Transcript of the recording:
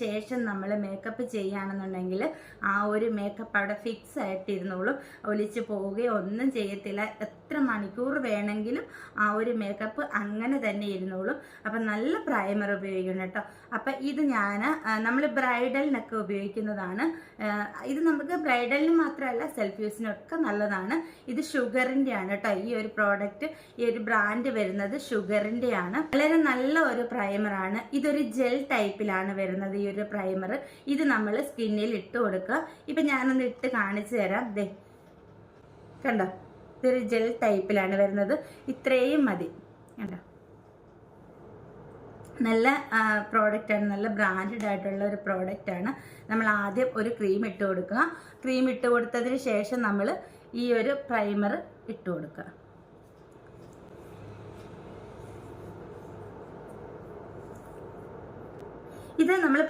ശേഷം നമ്മൾ മേക്കപ്പ് ചെയ്യുകയാണെന്നുണ്ടെങ്കിൽ ആ ഒരു മേക്കപ്പ് അവിടെ ഫിക്സ് ആയിട്ടിരുന്നോളും, ഒലിച്ച് പോവുകയോ ഒന്നും ചെയ്യത്തില്ല. എത്ര മണിക്കൂർ വേണമെങ്കിലും ആ ഒരു മേക്കപ്പ് അങ്ങനെ തന്നെ ഇരുന്നോളും. അപ്പം നല്ല പ്രൈമർ ഉപയോഗിക്കണം കേട്ടോ. അപ്പം ഇത് നമ്മൾ ബ്രൈഡലിനൊക്കെ ഉപയോഗിക്കുന്നതാണ്. ഇത് നമുക്ക് ബ്രൈഡലിന് മാത്രമല്ല സെൽഫ് യൂസിനൊക്കെ നല്ലതാണ്. ഇത് ഷുഗറിൻ്റെ ആണ് കേട്ടോ. ഈ ഒരു പ്രോഡക്റ്റ്, ഈ ഒരു ബ്രാൻഡ് വരുന്നത് ഷുഗറിൻ്റെ ആണ്. വളരെ നല്ല ഒരു പ്രൈമറാണ്. ഇതൊരു ജെൽ ടൈപ്പിലാണ് വരുന്നത് ഈ ഒരു പ്രൈമർ. ഇത് നമ്മൾ സ്കിന്നിൽ ഇട്ട് കൊടുക്കുക. ഇപ്പം ഞാനൊന്ന് ഇട്ട് കാണിച്ചു തരാം. ദേ കണ്ടോ, ഇതൊരു ജെൽ ടൈപ്പിലാണ് വരുന്നത്. ഇത്രയും മതി കണ്ടോ. നല്ല പ്രോഡക്റ്റാണ്, നല്ല ബ്രാൻഡഡ് ആയിട്ടുള്ള ഒരു പ്രോഡക്റ്റാണ്. നമ്മൾ ആദ്യം ഒരു ക്രീം ഇട്ട് കൊടുക്കുക. ക്രീം ഇട്ട് കൊടുത്തതിന് ശേഷം നമ്മൾ ഈ ഒരു പ്രൈമർ ഇട്ട് കൊടുക്കുക. ഇത് നമ്മൾ